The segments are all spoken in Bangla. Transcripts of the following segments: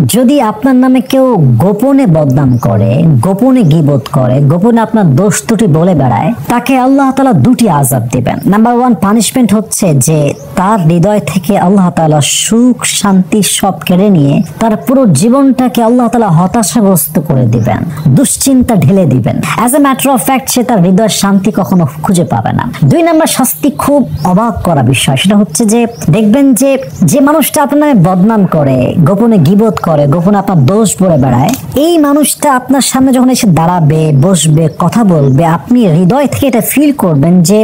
যদি আপনার নামে কেউ গোপনে বদনাম করে, গোপনে গীবত করে, গোপনে আপনার দোষ ত্রুটি বলে বেড়ায়, তাকে আল্লাহ তাআলা দুটি আযাব দিবেন। নাম্বার 1 পানিশমেন্ট হচ্ছে যে তার হৃদয় থেকে আল্লাহ তাআলা সুখ শান্তি সব কেড়ে নিয়ে তার পুরো জীবনটাকে আল্লাহ তাআলা হতাশাগ্রস্ত করে দিবেন, দুশ্চিন্তা ঢেলে দিবেন। As a matter of fact সে তার হৃদয়ের শান্তি কখনো খুঁজে পাবে না। 2 নাম্বার শাস্তি খুব অবাক করা বিষয়, সেটা হচ্ছে যে দেখবেন যে মানুষটা আপনার নামে বদনাম করে, গোপনে গীবত করে, গোপনে আপনার দোষ বলে বেড়ায়, এই মানুষটা আপনার সামনে যখন এসে দাঁড়াবে, বসবে, কথা বলবে, আপনি হৃদয় থেকে এটা ফিল করবেন যে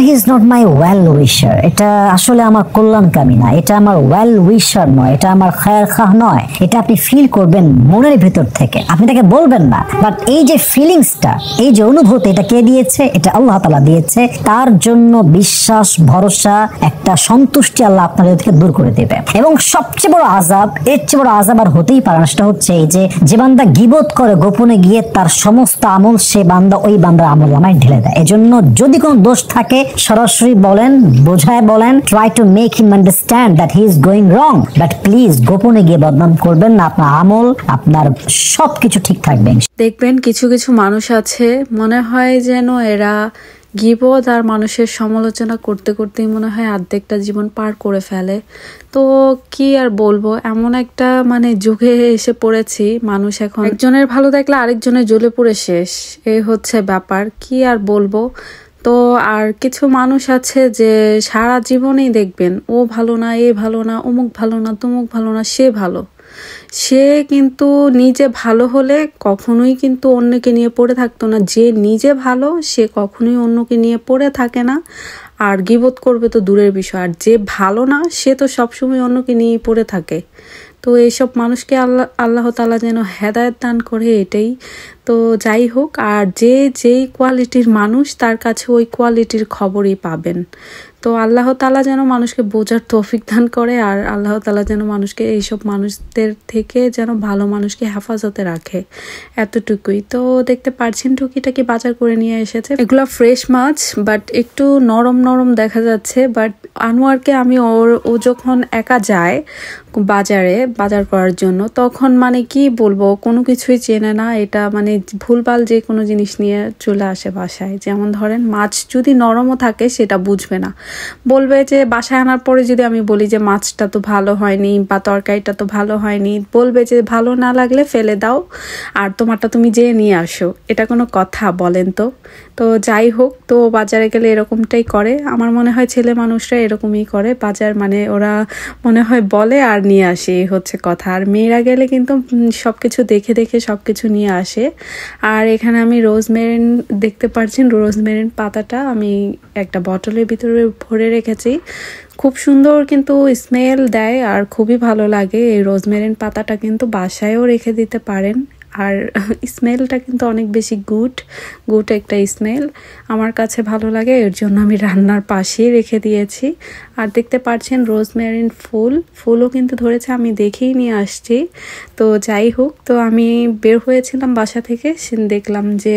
he is not my well উইশার, এটা আসলে আমার কল্যাণকামী না, এটা আমার ওয়েল উইশার নয়, এটা আমার খায়ের খাহ নয়। এটা আপনি ফিল করবেন মনের ভেতর থেকে, আপনি তাকে বলবেন না, বাট এই যে ফিলিংসটা, এই যে অনুভূতি, এটা কে দিয়েছে? এটা আল্লাহ তাআলা দিয়েছে। তার জন্য বিশ্বাস, ভরসা, একটা সন্তুষ্টি আল্লাহ আপনাদের থেকে দূর করে দেবে। এবং সবচেয়ে বড় আযাব, এর চেয়ে বড় আযাব আর হতেই পারে না, সেটা হচ্ছে এই যে বান্দা গীবত করে গোপনে গিয়ে তার সমস্ত আমল সে বান্দা ওই বান্দার আমলনামায় ঢেলে দেয়। এজন্য যদি কোনো দোষ থাকে সরাসরি বলেন, বোঝায় বলেন, try to make him understand that he is going wrong, but please গোপনে গিয়ে বদনাম করবেন না। আপনার আমল, আপনার সবকিছু ঠিক থাকবে। দেখবেন কিছু কিছু মানুষ আছে, মনে হয় যেন এরা গীবত আর মানুষের সমালোচনা করতে করতেই মনে হয় অর্ধেকটা জীবন পার করে ফেলে। তো কি আর বলবো, এমন একটা যুগে এসে পড়েছি, মানুষ এখন একজনের ভালো দেখলে আরেকজনের জ্বলে পুড়ে শেষ, এই হচ্ছে ব্যাপার। কি আর বলবো। তো আর কিছু মানুষ আছে যে সারা জীবনেই দেখবেন ও ভালো না, এ ভালো না, অমুক ভালো না, তমুক ভালো না, সে ভালো। সে কিন্তু নিজে ভালো হলে কখনোই কিন্তু অন্যকে নিয়ে পড়ে থাকতো না। যে নিজে ভালো সে কখনোই অন্যকে নিয়ে পড়ে থাকে না, আর গীবত করবে তো দূরের বিষয়। আর যে ভালো না সে তো সবসময় অন্যকে নিয়ে পড়ে থাকে। তো এইসব মানুষকে আল্লাহ তাআলা যেন হেদায়েত দান করে, এটাই। তো যাই হোক, আর যেই কোয়ালিটির মানুষ তার কাছে ওই কোয়ালিটির খবরই পাবেন। তো আল্লাহ তাআলা যেন মানুষকে বোঝার তৌফিক দান করে, আর আল্লাহ তাআলা যেন মানুষকে এইসব মানুষদের থেকে যেন ভালো মানুষকে হেফাজতে রাখে, এতটুকুই। তো দেখতে পাচ্ছেন টুকিটাকি বাজার করে নিয়ে এসেছে, এগুলো ফ্রেশ মাছ, বাট একটু নরম নরম দেখা যাচ্ছে। বাট আনোয়ারকে আমি ও যখন একা যায় বাজারে বাজার করার জন্য, তখন কি বলবো, কোনো কিছুই চেনে না। এটা ভুলভাল যে কোনো জিনিস নিয়ে চলে আসে বাসায়। যেমন ধরেন মাছ যদি নরমও থাকে সেটা বুঝবে না, বলবে যে বাসায় আনার পরে যদি আমি বলি যে মাছটা তো ভালো হয়নি বা তরকারিটা তো ভালো হয়নি, বলবে যে ভালো না লাগলে ফেলে দাও আর তোমারটা তুমি যেয়ে নিয়ে আসো। এটা কোনো কথা বলেন তো? তো যাই হোক, তো বাজারে গেলে এরকমটাই করে। আমার মনে হয় ছেলে মানুষরা এরকমই করে, বাজার ওরা মনে হয় বলে আর নিয়ে আসে, এই হচ্ছে কথা। আর মেয়েরা গেলে কিন্তু সবকিছু দেখে দেখে সবকিছু নিয়ে আসে। আর এখানে আমি রোজমেরিন দেখতে পাচ্ছেন, রোজমেরিন পাতাটা আমি একটা বটলের ভিতরে ভরে রেখেছি। খুব সুন্দর কিন্তু স্মেল দেয় আর খুবই ভালো লাগে। এই রোজমেরিন পাতাটা কিন্তু বাসায়ও রেখে দিতে পারেন, আর স্মেলটা কিন্তু অনেক বেশি গুড একটা স্মেল আমার কাছে ভালো লাগে, এর জন্য আমি রান্নার পাশেই রেখে দিয়েছি। আর দেখতে পাচ্ছেন রোজমেরিন ফুলও কিন্তু ধরেছে, আমি দেখেই নিয়ে আসছি। তো যাই হোক, তো আমি বের হয়েছিলাম বাসা থেকে, দেখলাম যে